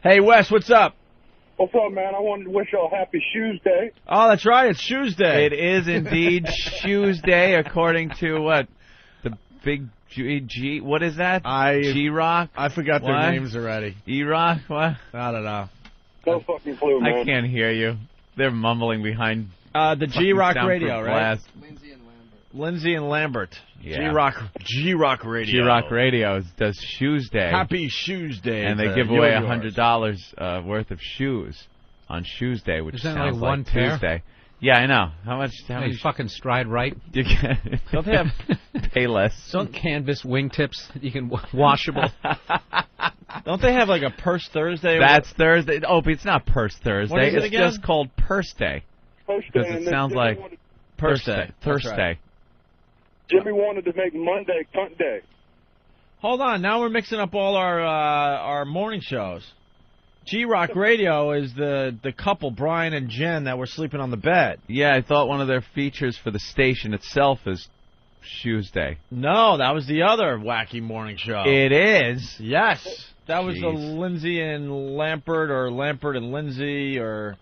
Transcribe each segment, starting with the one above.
Hey, Wes, what's up? What's up, man? I wanted to wish y'all Happy Shoes Day. Oh, that's right. It's Shoes Day. It is indeed Shoes Day, according to what? The big G. What is that? G-Rock? I forgot their names already. E-Rock? What? I don't know. No fucking clue, man. I can't hear you. They're mumbling behind the G-Rock radio, right? Lindsay and Lambert. Yeah. G-Rock radio. G-Rock radio does Shoes Day. Happy Shoes Day. And they give away $100 worth of shoes on Shoes Day, which sounds like one pair? Tuesday. Yeah, I know. How much? You fucking stride right. Don't they have Payless? Some canvas wingtips that you can washable. Don't they have like a Purse Thursday? That's Thursday. Opie, it's not Purse Thursday. What is it it's again? just called Purse Day. Because it sounds like Purse Day. Thursday. Jimmy wanted to make Monday Cunt Day. Hold on. Now we're mixing up all our morning shows. G-Rock Radio is the couple, Brian and Jen, that were sleeping on the bed. Yeah, I thought one of their features for the station itself is Shoes Day. No, that was the other wacky morning show. It is? Yes. That was the Lindsay and Lampert, or Lampert and Lindsay, or...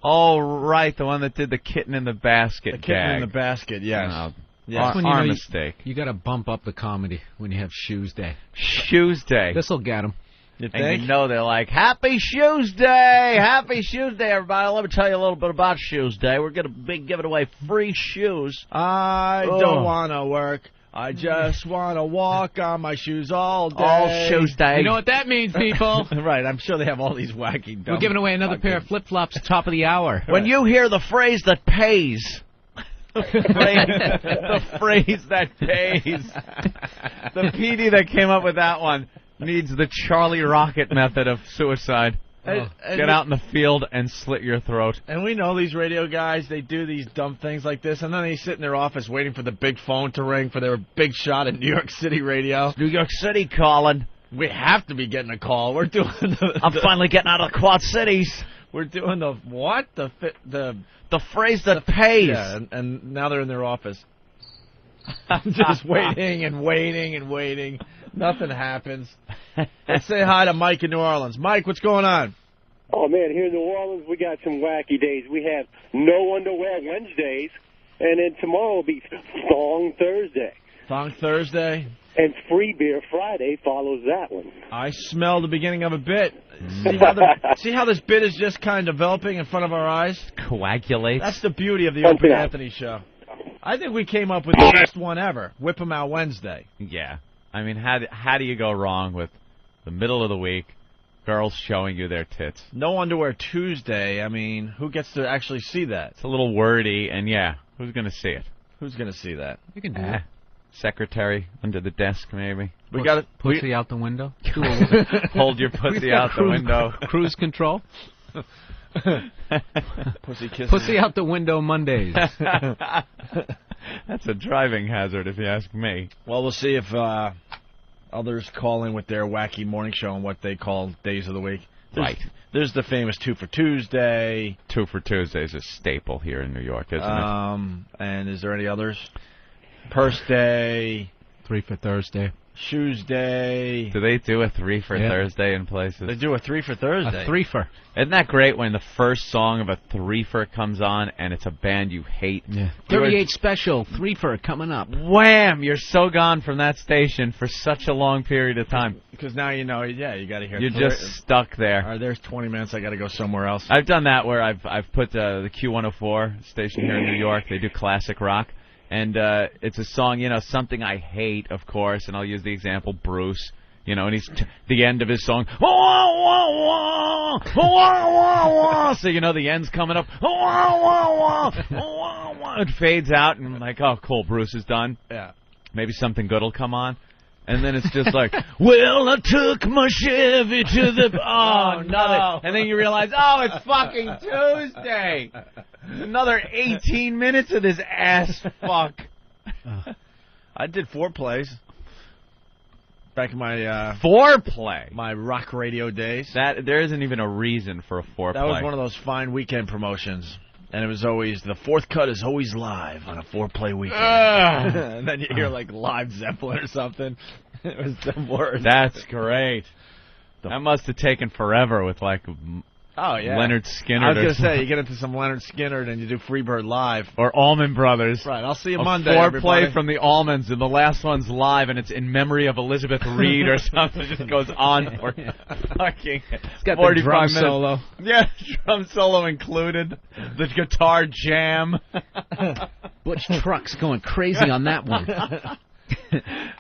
Oh, right, the one that did the kitten in the basket. The kitten in the basket, yes. That's when our mistake. You got to bump up the comedy when you have Shoes Day. Shoes Day. This will get them. And you know they're like, Happy Shoes Day! Happy Shoes Day, everybody. Let me tell you a little bit about Shoes Day. We're going to be giving away free shoes. I don't want to work. I just want to walk on my shoes all day. All Shoes Day. You know what that means, people? Right, I'm sure they have all these wacky dumb... We're giving away another pair of flip-flops top of the hour. When you hear the phrase that pays... the phrase that pays. The PD that came up with that one needs the Charlie Rocket method of suicide. Get out in the field and slit your throat. And we know these radio guys, they do these dumb things like this, and then they sit in their office waiting for the big phone to ring for their big shot at New York City radio. New York City calling. We have to be getting a call. We're doing I'm finally getting out of the Quad Cities. We're doing the what? The phrase that pays. Yeah, and now they're in their office. I'm just waiting and waiting and waiting. Nothing happens. Let's say hi to Mike in New Orleans. Mike, what's going on? Oh, man, here in New Orleans, we got some wacky days. We have No Underwear Wednesdays, and then tomorrow will be Thong Thursday. Thong Thursday? And Free Beer Friday follows that one. I smell the beginning of a bit. See how this bit is just kind of developing in front of our eyes? Coagulates. That's the beauty of the Opie Anthony show. I think we came up with the best one ever. Whip 'em out Wednesday. Yeah. I mean, how do you go wrong with the middle of the week, girls showing you their tits? No Underwear Tuesday. I mean, who gets to actually see that? It's a little wordy, and yeah, who's going to see it? Who's going to see that? You can do it. Secretary under the desk, maybe. We got pussy out the window. Hold your pussy out the window. Cruise control. Pussy out the window Mondays. That's a driving hazard, if you ask me. Well, we'll see if others call in with their wacky morning show and what they call days of the week. There's the famous 2 for Tuesday. 2 for Tuesday is a staple here in New York, isn't it? And is there any others? Purse Day. 3 for Thursday. Shoes Day. Do they do a 3 for Thursday in places? They do a 3 for Thursday. A 3-fer. Isn't that great when the first song of a 3-fer comes on and it's a band you hate? Yeah. 38 special, 3-fer coming up. Wham! You're so gone from that station for such a long period of time. Because now you know, you got to hear. You're just stuck there. All right, there's 20 minutes. I got to go somewhere else. I've done that where I've put the Q104 station here in New York. They do classic rock. And it's a song, something I hate, of course, and I'll use the example, Bruce, and he's the end of his song, so the end's coming up, it fades out, and I'm like, oh, cool, Bruce is done. Yeah. Maybe something good will come on. And then it's just like, well, I took my Chevy to the... Oh, no. And then you realize, oh, it's fucking Tuesday. Another 18 minutes of this ass fuck. I did foreplays. Back in my... foreplay? My rock radio days. There isn't even a reason for a foreplay. That was one of those fine weekend promotions. And it was always, the fourth cut is always live on a foreplay weekend. And then you hear like live Zeppelin or something. It was the worst. That's great. That must have taken forever with, like, Oh, yeah. Leonard Skinner. I was going to say, you get into some Leonard Skinner and you do Freebird live. Or Allman Brothers. Right, I'll see you a Monday, foreplay from the Allmans, and the last one's live, and it's in memory of Elizabeth Reed or something. It just goes on for fucking It's got 45 the drum minutes. solo. Yeah, drum solo included. The guitar jam. Butch Trucks going crazy on that one.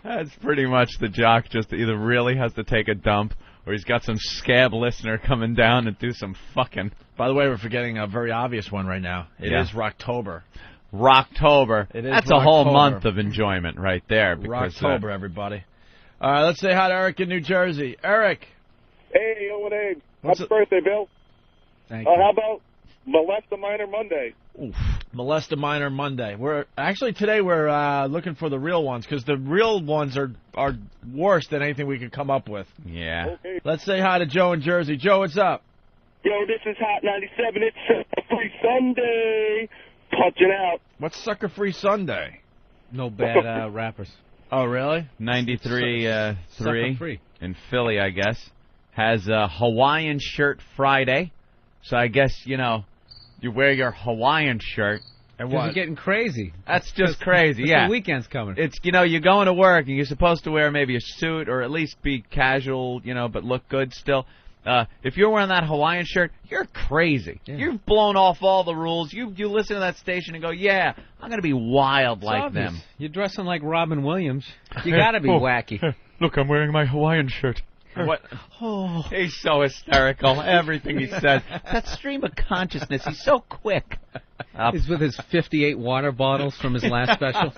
That's pretty much the jock just either really has to take a dump or he's got some scab listener coming down and do some fucking. By the way, we're forgetting a very obvious one right now. It is Rocktober. Rocktober. It is That's a whole Rocktober. month of enjoyment right there. Because, Rocktober, everybody. All right, let's say hi to Eric in New Jersey. Eric. Hey, Owen, What's happy birthday, Bill. Thank you. How about Molest a Minor Monday? Oof. Molest a Minor Monday. Today we're looking for the real ones because the real ones are worse than anything we could come up with. Yeah. Okay. Let's say hi to Joe in Jersey. Joe, what's up? Yo, this is Hot 97. It's Free Sunday. Punching out. What's Sucker Free Sunday? No bad rappers. Oh, really? 93 Sucker 3 free. in Philly, I guess, has a Hawaiian shirt Friday. So I guess, you wear your Hawaiian shirt. And You're getting crazy. That's just crazy, It's yeah. The weekend's coming. It's, you're going to work and you're supposed to wear maybe a suit or at least be casual, but look good still. If you're wearing that Hawaiian shirt, you're crazy. Yeah. You've blown off all the rules. You listen to that station and go, yeah, I'm going to be wild like obvious. them. You're dressing like Robin Williams. You got to be wacky. Look, I'm wearing my Hawaiian shirt. What? Oh, he's so hysterical. Everything he says. That stream of consciousness. He's so quick. He's with his 58 water bottles from his last special.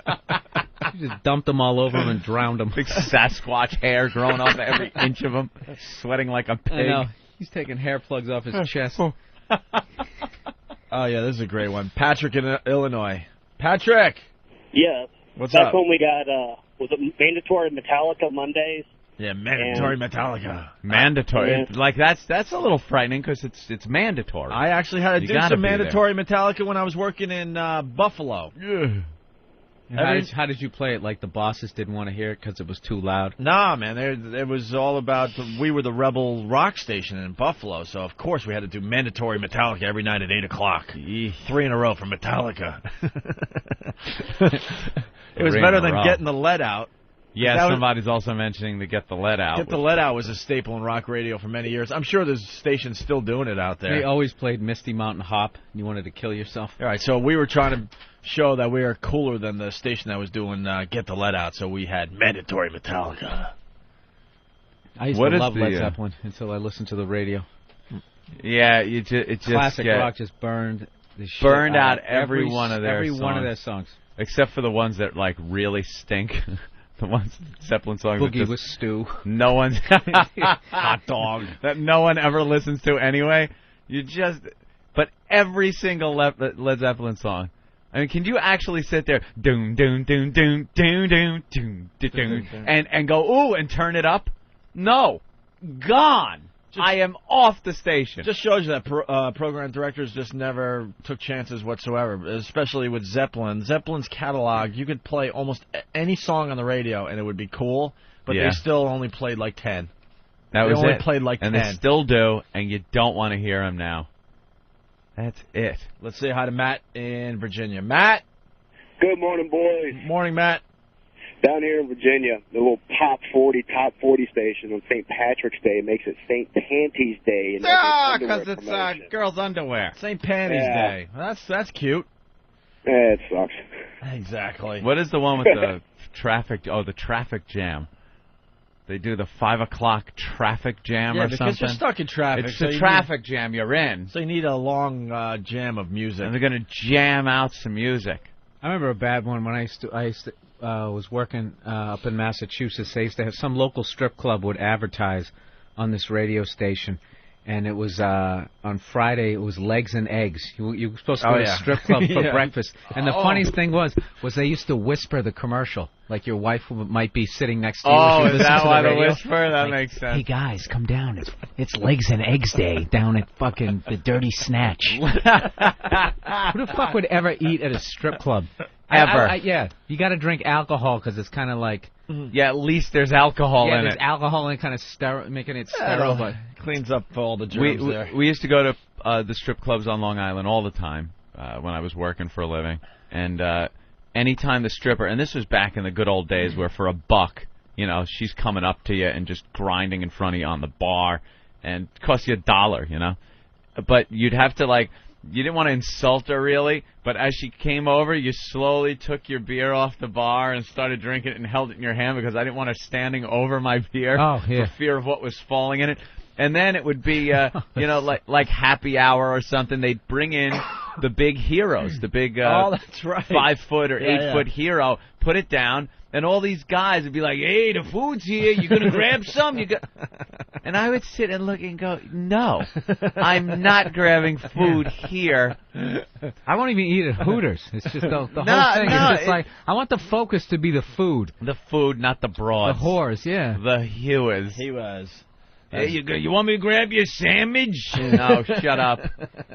You just dumped them all over him and drowned him. Big Sasquatch hair growing off every inch of him. Sweating like a pig. I know. He's taking hair plugs off his chest. Oh, yeah, this is a great one. Patrick in Illinois. Patrick! Yeah. What's That's up? when we got, was it mandatory Metallica Mondays? Yeah, mandatory Metallica. Mandatory. Yeah. Like, that's a little frightening because it's mandatory. I actually had to You do gotta some be there. mandatory Metallica when I was working in Buffalo. How did you play it? Like the bosses didn't want to hear it because it was too loud? Nah, man, it was all about, we were the rebel rock station in Buffalo, so of course we had to do mandatory Metallica every night at 8 o'clock. 3 in a row for Metallica. It was 3 in better a than row. getting the lead out. Yeah, That was- somebody's also mentioning to get the lead out. Get the lead out was a staple in rock radio for many years. I'm sure there's stations still doing it out there. They always played Misty Mountain Hop. And you wanted to kill yourself. All right, so we were trying to show that we are cooler than the station that was doing Get the Lead Out, so we had mandatory Metallica. I used What to is love the, Led Zeppelin until I listened to the radio. Yeah, it just Classic yeah, rock just burned the shit Burned out of every one of their every one of songs. their songs. except for the ones that like really stink. The ones Zeppelin songs that Boogie just with Stew. no one's Hot dog. that no one ever listens to anyway. But every single Led Zeppelin song. I mean, can you actually sit there, doom, doom, doom, doom, doom, doom, doom, doom, and go, ooh, and turn it up? No. Gone. I am off the station. Just shows you that program directors just never took chances whatsoever, especially with Zeppelin. Zeppelin's catalog, you could play almost any song on the radio and it would be cool, but Yeah. they still only played like 10. That They was only it. played like and 10. they still do, and you don't want to hear them now. That's it. Let's say hi to Matt in Virginia. Matt? Good morning, boys. Morning, Matt. Down here in Virginia, the little top 40 station on St. Patrick's Day makes it St. Panties Day. And Because it's girls' underwear. St. Panties Yeah. Day. That's cute. It sucks. Exactly. What is the one with the traffic? Oh, the traffic jam. They do the 5 o'clock traffic jam Yeah, or because something. you're stuck in traffic. It's so the you traffic jam you're in. So you need a long jam of music. And they're going to jam out some music. I remember a bad one when I was working up in Massachusetts. They used to have some local strip club would advertise on this radio station, and it was on Friday. It was legs and eggs. You were supposed to go to a strip club for Yeah. breakfast. And the funniest thing was they used to whisper the commercial, like your wife might be sitting next to you. Oh, as you is listen that to the why the radio. whisper? That Like, makes sense. Hey guys, come down. It's Legs and Eggs Day down at fucking the Dirty Snatch. Who the fuck would ever eat at a strip club? Ever. Yeah, you got to drink alcohol because it's kind of like Yeah, at least there's alcohol in there's it. alcohol in it, kind of making it sterile, but cleans up all the germs there. We used to go to the strip clubs on Long Island all the time when I was working for a living. And anytime the stripper, and this was back in the good old days where for $1, you know, she's coming up to you and just grinding in front of you on the bar, and it costs you $1, you know. But you'd have to, like, you didn't want to insult her really, but as she came over, you slowly took your beer off the bar and started drinking it and held it in your hand because I didn't want her standing over my beer for fear of what was falling in it. And then it would be, you know, like happy hour or something. They'd bring in the big heroes, the big that's right. 5-foot or 8-foot hero, put it down, and all these guys would be like, "Hey, the food's here. You gonna grab some?" And I would sit and look and go, "No, I'm not grabbing food here." I won't even eat at Hooters. It's just the whole thing. It's just like, I want the focus to be the food. The food, not the broads. The whores, yeah. The hewers. He was. Hey, you want me to grab your sandwich? No, shut up.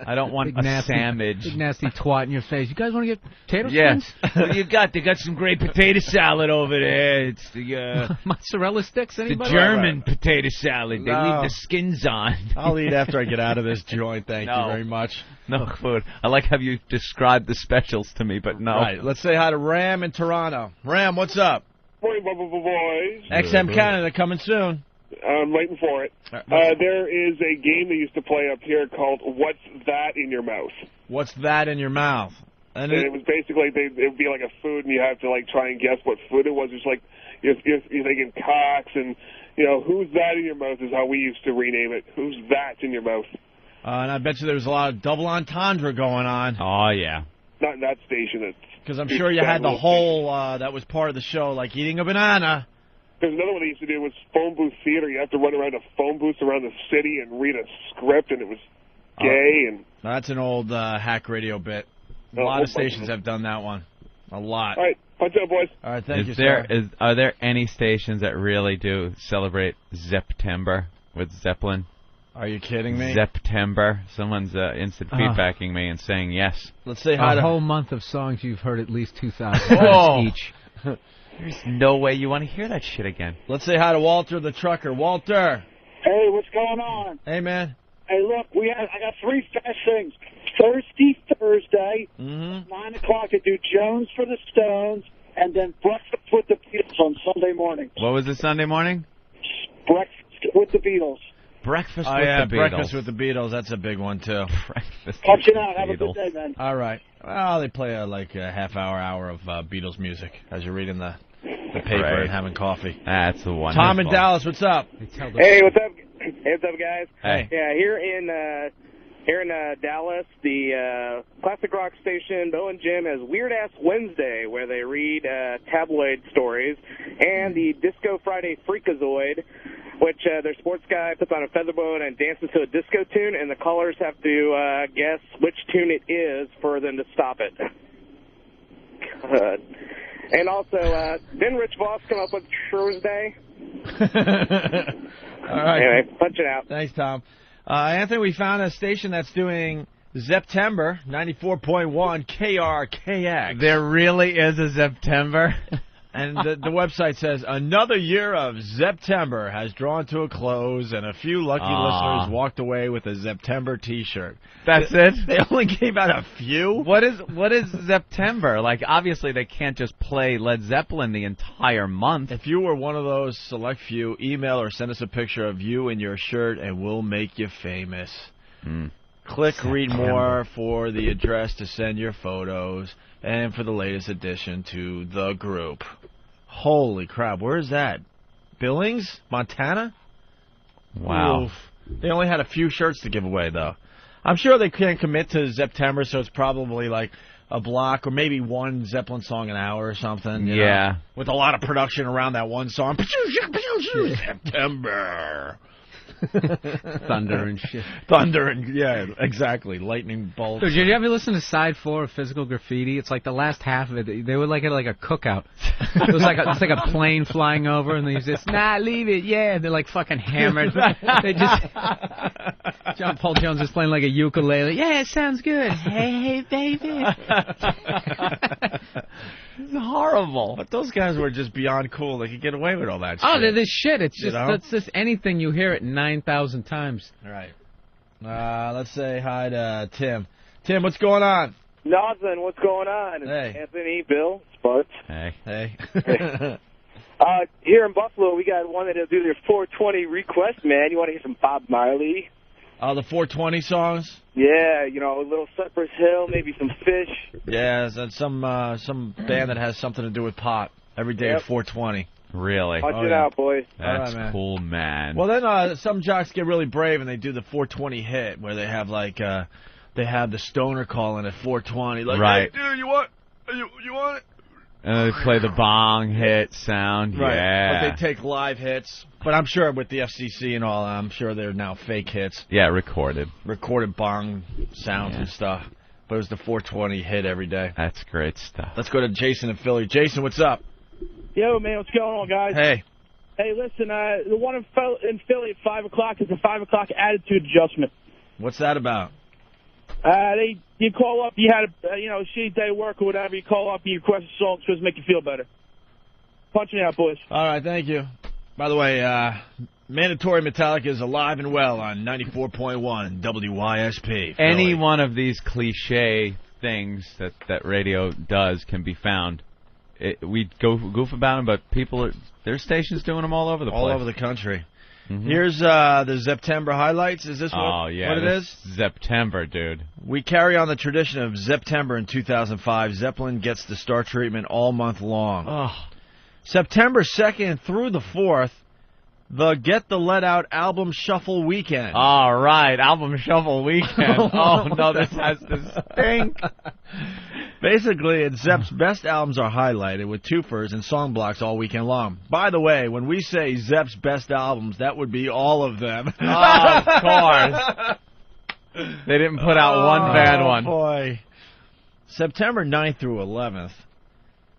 I don't want a sandwich. Big nasty twat in your face. You guys want to get potato skins? Yes. What do you got? They got some great potato salad over there. It's the mozzarella sticks. Anybody? The German potato salad. They leave the skins on. I'll eat after I get out of this joint. Thank you very much. No food. I like how you described the specials to me, but no. Right. Let's say hi to Ram in Toronto. Ram, what's up? Morning, boys. XM Canada coming soon. I'm waiting for it. There is a game they used to play up here called What's That in Your Mouth? What's that in your mouth? And it was basically, it would be like a food, and you have to like try and guess what food it was. It's like, you're thinking cocks, and, you know, who's that in your mouth is how we used to rename it. Who's that in your mouth? And I bet you there was a lot of double entendre going on. Oh, yeah. Not in that station. Because I'm sure you had the whole, that was part of the show, like eating a banana. There's another one they used to do was phone booth theater. You have to run around a phone booth around the city and read a script, and it was gay. And that's an old hack radio bit. A lot of stations have done that one. A lot. All right. Punch out, boys. All right, thank you, sir. Are there any stations that really do celebrate September with Zeppelin? Are you kidding me? September. Someone's instant feedbacking me and saying yes. Let's say hi to a whole month of songs you've heard at least 2,000 times each. There's no way you want to hear that shit again. Let's say hi to Walter the trucker. Walter. Hey, what's going on? Hey, man. Hey, look, I got 3 fast things. Thursday, 9 o'clock to do Jones for the Stones, and then Breakfast with the Beatles on Sunday morning. What was it Sunday morning? Breakfast with the Beatles. Breakfast with the Beatles. Breakfast with the Beatles. That's a big one, too. Breakfast Punch with it out. Have a good day, man. All right. Well, they play like a hour of Beatles music as you're reading the paper and having coffee. That's the one. Tom in Dallas, what's up? Hey, what's up? Hey, what's up, guys? Hey. Yeah, here in Dallas, the classic rock station Bo and Jim has Weird Ass Wednesday, where they read tabloid stories, and the Disco Friday Freakazoid, which their sports guy puts on a featherboa and dances to a disco tune, and the callers have to guess which tune it is for them to stop it. God. And also, didn't Rich Voss come up with Thursday? All right. Anyway, punch it out. Thanks, Tom. Anthony, we found a station that's doing September 94.1 KRKX. There really is a September? And the website says, another year of September has drawn to a close, and a few lucky listeners walked away with a September T-shirt. That's it? They only gave out a few? What is September? Like, obviously they can't just play Led Zeppelin the entire month. If you were one of those select few, email or send us a picture of you in your shirt, and we'll make you famous. Click read more for the address to send your photos and for the latest addition to the group. Holy crap, where is that? Billings? Montana? Wow. Oof. They only had a few shirts to give away, though. I'm sure they can't commit to September, so it's probably like a block or maybe one Zeppelin song an hour or something. You know, with a lot of production around that one song. September. Thunder and shit. Thunder and, yeah, exactly. Lightning bolts. Dude, did you ever listen to Side 4 of Physical Graffiti? It's like the last half of it. They were like at like a cookout. It was like it's like a plane flying over, and they just, nah, leave it, yeah. They're like fucking hammered. They just, John Paul Jones is playing like a ukulele. Yeah, it sounds good. Hey, baby. It's horrible. But those guys were just beyond cool. They could get away with all that shit. Oh, they're this shit. It's just, know? that's just anything. You hear it 9,000 times. All right. Let's say hi to Tim. Tim, what's going on? Nothing. What's going on? Hey. Anthony, Bill, Spuds. Hey. Here in Buffalo, we got one that'll do their 420 request, man. You want to hear some Bob Marley? Oh, the 420 songs? Yeah, you know, a little Cypress Hill, maybe some Fish. Yeah, that's some band that has something to do with pot. Every day at 420. Really? Watch it out, boys. That's man. cool, man. Well, then some jocks get really brave and they do the 420 hit where they have they have the stoner calling at 420. Like, right. Hey, dude, you want it? And they play the bong hit sound. Right. Yeah. But they take live hits. But I'm sure with the FCC and all, I'm sure they're now fake hits. Yeah, recorded Bong sounds and stuff. But it was the 420 hit every day. That's great stuff. Let's go to Jason in Philly. Jason, what's up? Yo, man, what's going on, guys? Hey. Hey, listen, the one in Philly at 5 o'clock is a 5 o'clock attitude adjustment. What's that about? You call up, you had a shitty day of work or whatever, you call up, you request a song because it make you feel better. Punch me out, boys. All right, thank you. By the way, Mandatory Metallica is alive and well on 94.1 WYSP. Any one of these cliche things that radio does can be found. We goof about them, but their stations doing them all over the place. All over the country. Mm-hmm. Here's the September highlights. Is this what it is? September, dude. We carry on the tradition of September in 2005. Zeppelin gets the star treatment all month long. Oh. September 2nd through the 4th, the Get the Let Out album shuffle weekend. All right, album shuffle weekend. Oh, no, this has to stink. Basically, Zepp's best albums are highlighted with twofers and song blocks all weekend long. By the way, when we say Zepp's best albums, that would be all of them. Oh, of course. They didn't put out one bad one. Oh, boy. September 9th through 11th,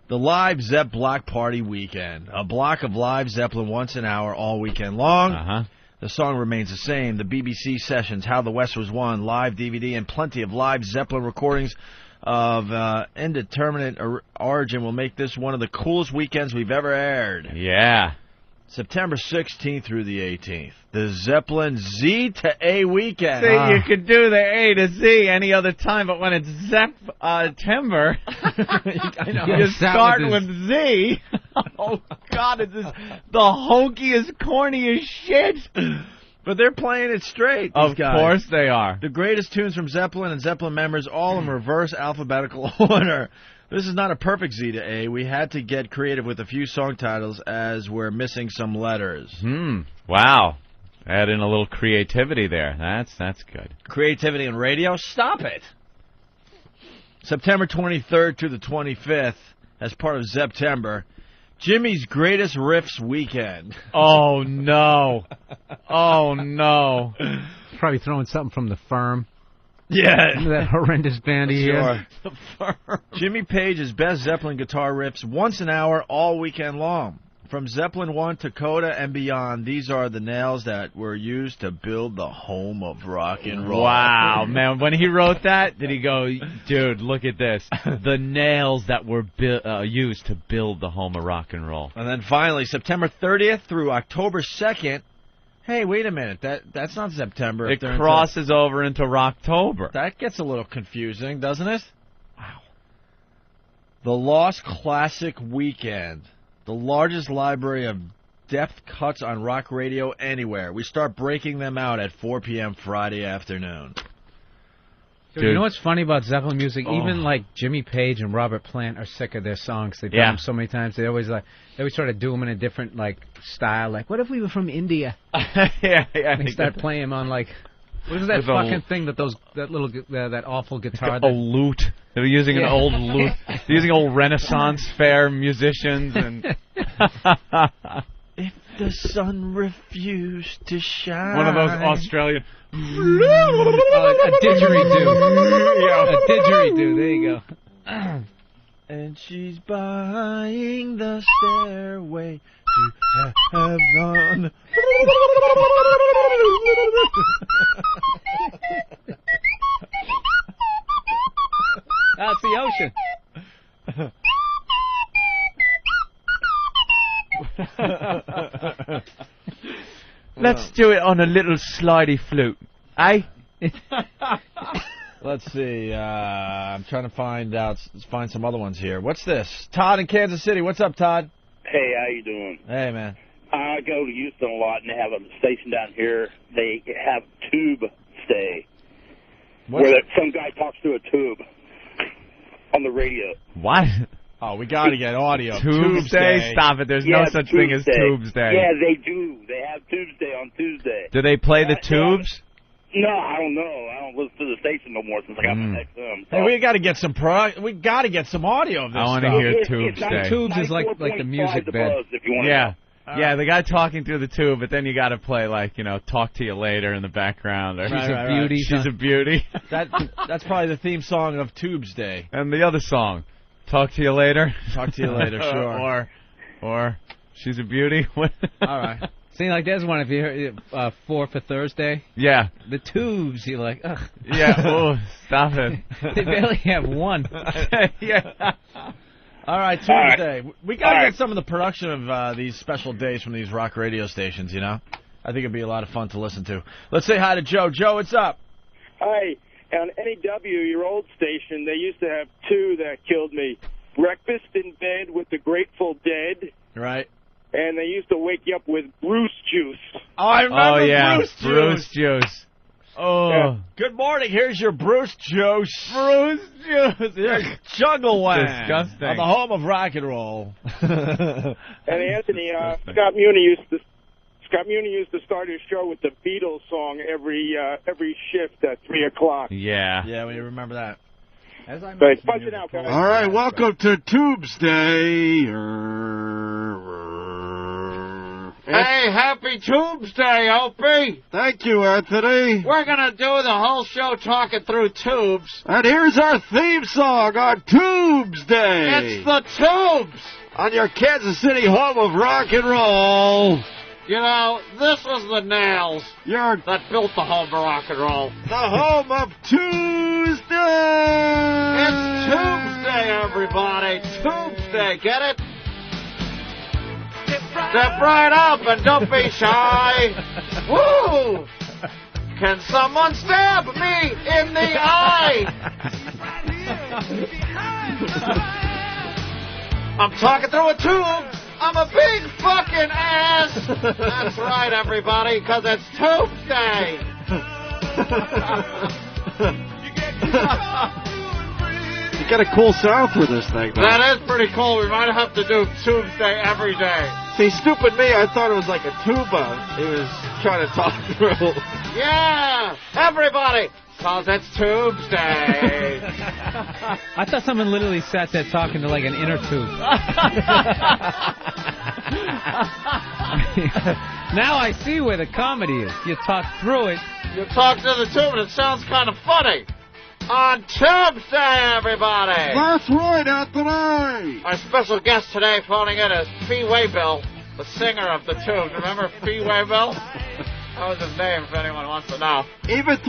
the live Zepp Block Party Weekend. A block of live Zeppelin once an hour all weekend long. Uh-huh. The song remains the same. The BBC sessions, How the West Was Won, live DVD, and plenty of live Zeppelin recordings of indeterminate origin will make this one of the coolest weekends we've ever aired. Yeah. September 16th through the 18th, the Zeppelin Z to A weekend. See, you could do the A to Z any other time, but when it's September, I know. you start with Z. Oh, God, it's the hokiest, corniest shit. But they're playing it straight, these guys. Of course they are. The greatest tunes from Zeppelin and Zeppelin members, all in reverse alphabetical order. This is not a perfect Z to A. We had to get creative with a few song titles as we're missing some letters. Wow. Add in a little creativity there. That's good. Creativity in radio? Stop it. September 23rd to the 25th, as part of September, Jimmy's Greatest Riffs Weekend. Oh, no. Oh, no. Probably throwing something from The Firm. Yeah. That horrendous band he Sure. Jimmy Page's best Zeppelin guitar riffs once an hour all weekend long. From Zeppelin 1 to Coda and beyond, these are the nails that were used to build the home of rock and roll. Wow, man. When he wrote that, did he go, dude, look at this. The nails that were used to build the home of rock and roll. And then finally, September 30th through October 2nd. Hey, wait a minute. That's not September. It crosses over into Rocktober. That gets a little confusing, doesn't it? Wow. The Lost Classic Weekend. The largest library of depth cuts on rock radio anywhere. We start breaking them out at 4 p.m. Friday afternoon. Dude, you know what's funny about Zeppelin music? Even like Jimmy Page and Robert Plant are sick of their songs. They've done them so many times. They always try to do them in a different style. Like, what if we were from India? Yeah. And they start playing them on what is that fucking thing that awful guitar? A lute. They were using an old lute. They're using old Renaissance fair musicians and. If the sun refused to shine. One of those Australian. A didgeridoo. Yeah, a didgeridoo. There you go. And she's buying the stairway to heaven. That's the ocean. Let's do it on a little slidey flute, eh? Let's see. I'm trying to find some other ones here. What's this? Todd in Kansas City. What's up, Todd? Hey, how you doing? Hey, man. I go to Houston a lot, and they have a station down here. They have tube stay, where some guy talks through a tube on the radio. What? Oh, we got to get audio. Tuesday? Stop it. There's no such thing as Tuesday. Yeah, they do. They have Tuesday on Tuesday. Do they play the tubes? No, I don't know. I don't listen to the station no more since I got my XM. So. Hey, we got to get some audio of this. I want to hear Tuesday. Tubes is like the music bed. Yeah. Yeah, the guy talking through the tube, but then you got to play talk to you later in the background. Or, She's a beauty. She's a beauty. That's probably the theme song of Tubes Day. And the other song, talk to you later. Talk to you later, sure. or she's a beauty. All right. See, like there's one if you heard 4 for Thursday. Yeah. The tubes, you're like, ugh. Yeah. Oh, stop it. They barely have one. Yeah. All right, Tuesday. We got to get some of the production of these special days from these rock radio stations, you know? I think it'd be a lot of fun to listen to. Let's say hi to Joe. Joe, what's up? Hi. On NEW, your old station, they used to have two that killed me. Breakfast in Bed with the Grateful Dead. Right. And they used to wake you up with Bruce Juice. Oh, I remember Bruce Juice. Bruce Juice. Oh. Yeah. Good morning. Here's your Bruce Juice. Bruce Juice. Here's Jungle Wang. Disgusting. On the home of rock and roll. And Anthony, Scott Muni used to start his show with the Beatles song every shift at 3 o'clock. Yeah. Yeah, we remember that. But punch it out, guys. All right, welcome to Tuesday. Hey, happy Tuesday, Opie. Thank you, Anthony. We're going to do the whole show talking through tubes. And here's our theme song on Tuesday. It's the Tubes. On your Kansas City home of rock and roll. You know, this was the nails that built the home of rock and roll. The home of Tuesday. It's Tuesday, everybody. Tuesday, get it? Step right up and don't be shy. Woo! Can someone stab me in the eye? I'm talking through a tube. I'm a big fucking ass. That's right, everybody, because it's Tuesday. You got a cool sound for this thing, though. That is pretty cool. We might have to do Tuesday every day. See, stupid me, I thought it was like a tuba he was trying to talk through. Yeah, everybody, because it's Tuesday. I thought someone literally sat there talking to like an inner tube. Now I see where the comedy is. You talk through it. You talk to the tube and it sounds kind of funny. On Tuesday, everybody. That's right, Anthony. Our special guest today phoning in is Fee Waybill, the singer of the Tubes. Remember Fee Waybill? That was his name, if anyone wants to know. Even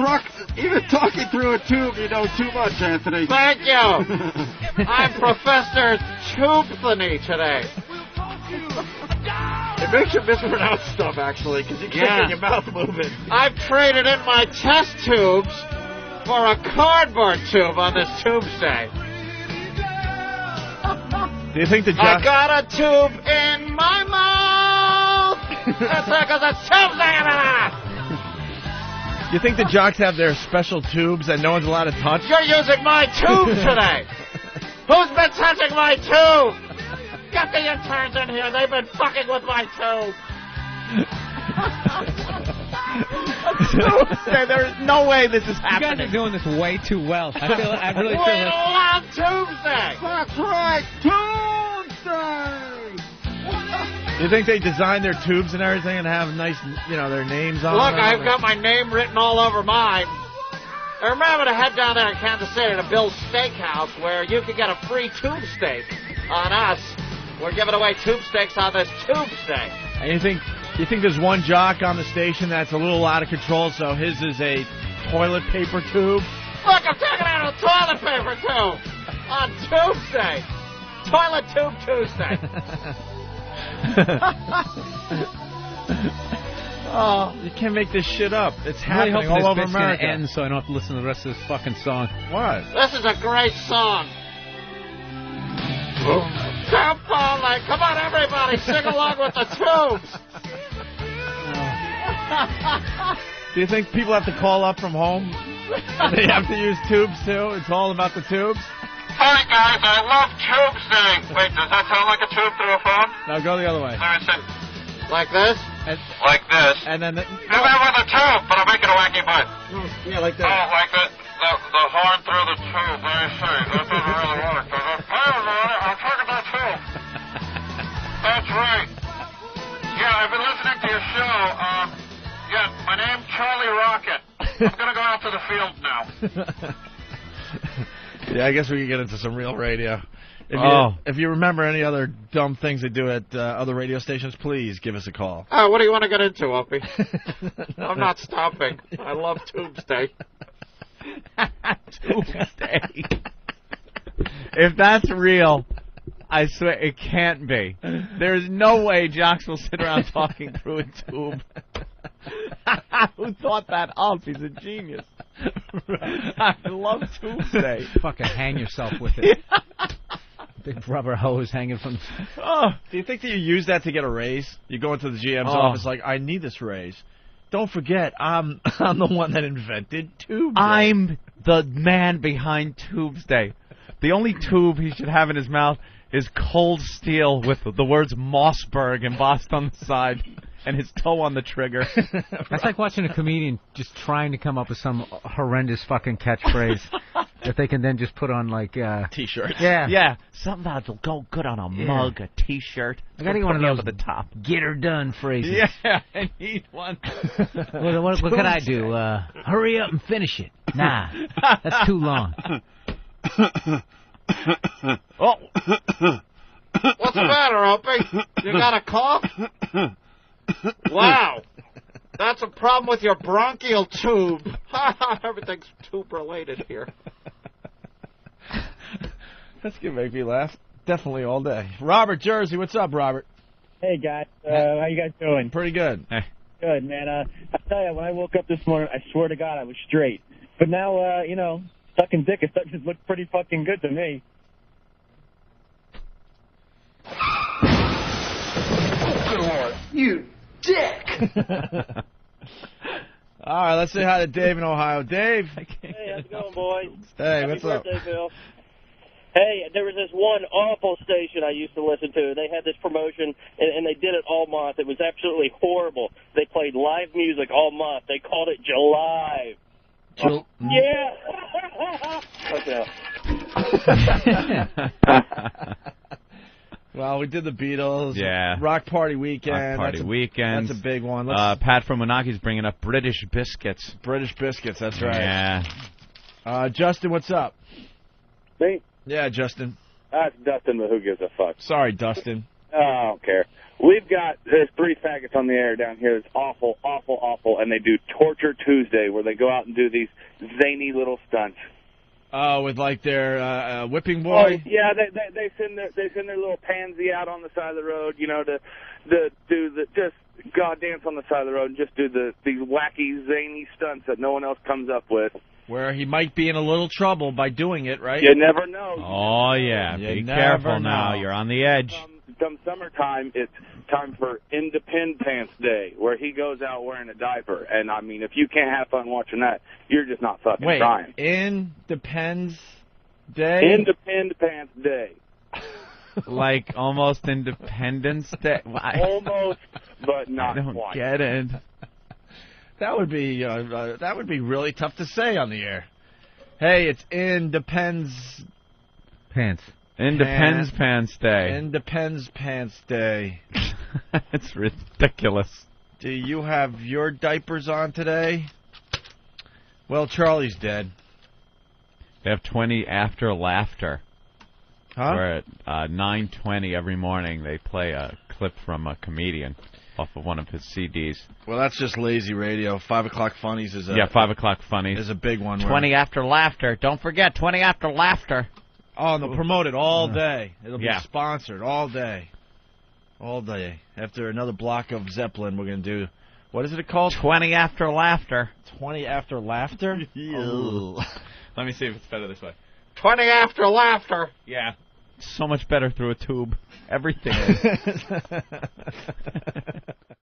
talking through a tube, you know too much, Anthony. Thank you. I'm Professor Tubethany today. It makes you mispronounce stuff, actually, because you can't get your mouth moving. I've traded in my test tubes for a cardboard tube on this Tuesday. Do you think the I got a tube in my mouth. That's because it's Tuesday. You think the jocks have their special tubes that no one's allowed to touch? You're using my tube today. Who's been touching my tube? Get the interns in here. They've been fucking with my tube. Tuesday, there is no way this is happening. You guys are doing this way too well. I really feel We like... love Tuesday. That's right, Tuesday. You think they designed their tubes and everything and have nice, their names on Look, them? I've got my name written all over mine. And remember to head down there in Kansas City to Bill's Steakhouse where you can get a free tube steak on us. We're giving away tube steaks on this Tuesday. And you think there's one jock on the station that's a little out of control, so his is a toilet paper tube? Look, I'm taking out a toilet paper tube on Tuesday. Toilet Tube Tuesday. Oh, you can't make this shit up. It's I'm really happening hoping all this over bit's gonna America. end so I don't have to listen to the rest of this fucking song. What? This is a great song. Like, come on, everybody, sing along with the Tubes. Do you think people have to call up from home? They have to use tubes, too? It's all about the tubes? Hi, guys, I love Tubes Day. Wait, does that sound like a tube through a phone? Now go the other way. Like this? Like this. And then... Do that with a tube, but I'll make it a wacky butt. Yeah, like that. Oh, like the horn through the tube. I see. That doesn't really work, does it? I don't know. I'll check that too. That's right. Yeah, I've been listening to your show. Yeah, my name's Charlie Rocket. I'm going to go out to the field now. Yeah, I guess we can get into some real radio. If you remember any other dumb things they do at other radio stations, please give us a call. What do you want to get into, Opie? I'm not stopping. I love Tubes Day. Tubes Day. If that's real, I swear it can't be. There's no way jocks will sit around talking through a tube. Who thought that up? He's a genius. I love Tubes Day. Fucking hang yourself with it. Big rubber hose hanging from... Oh, do you think that you use that to get a raise? You go into the GM's office like, I need this raise. Don't forget, I'm the one that invented Tubes Day. I'm the man behind Tubes Day. The only tube he should have in his mouth is cold steel with the words Mossberg embossed on the side and his toe on the trigger. That's like watching a comedian just trying to come up with some horrendous fucking catchphrase that they can then just put on like T-shirts. Yeah, something that'll go good on a mug, a T-shirt. I gotta get one of those at the top. Get her done phrases. Yeah, I need one. What could I do? Hurry up and finish it. Nah, that's too long. Oh. What's the matter, Opie? You got a cough? Wow. That's a problem with your bronchial tube. Everything's tube-related here. That's going to make me laugh. Definitely all day. Robert, Jersey. What's up, Robert? Hey, guys. How you guys doing? Pretty good. Hey. Good, man. I tell you, when I woke up this morning, I swear to God, I was straight. But now, sucking dick is starting to look pretty fucking good to me. You dick! All right, let's say hi to Dave in Ohio. Dave. Hey, how's it going, boys? Hey, Happy what's up? birthday, Bill. Hey, there was this one awful station I used to listen to. They had this promotion, and they did it all month. It was absolutely horrible. They played live music all month. They called it July. Yeah. Well, we did the Beatles. Yeah. Rock Party Weekend. Rock Party Weekend. That's a big one. Pat from Monaki's bringing up British biscuits. British biscuits, that's right. Yeah. Justin, what's up? Me? Yeah, Justin. That's Dustin, but who gives a fuck? Sorry, Dustin. Oh, I don't care. We've got, there's 3 faggots on the air down here that's awful, awful, awful, and they do Torture Tuesday, where they go out and do these zany little stunts. Oh, with like their whipping boy? Oh, yeah, they send their little pansy out on the side of the road, just God dance on the side of the road and just do these wacky, zany stunts that no one else comes up with. Where he might be in a little trouble by doing it, right? You never know. Oh, yeah. Be careful now. You're on the edge. Come summertime, it's time for Independence Day, where he goes out wearing a diaper. And, I mean, if you can't have fun watching that, you're just not fucking trying. Independence Day? Independence Day. Like almost Independence Day? Almost, but not I don't quite. get it. That would be really tough to say on the air. Hey, it's Independence Pants Day. Independence Pants Day. It's ridiculous. Do you have your diapers on today? Well, Charlie's dead. They have 20 After Laughter. Huh? Where at 9:20 every morning they play a clip from a comedian off of one of his CDs. Well, that's just lazy radio. 5 o'clock funnies is 5 o'clock funnies is a big one. 20 After Laughter. Don't forget 20 After Laughter. Oh, and they'll promote it all day. It'll be sponsored all day. All day. After another block of Zeppelin, we're going to do, what is it called? 20 After Laughter. 20 After Laughter? Oh. Let me see if it's better this way. 20 After Laughter. Yeah. So much better through a tube. Everything is.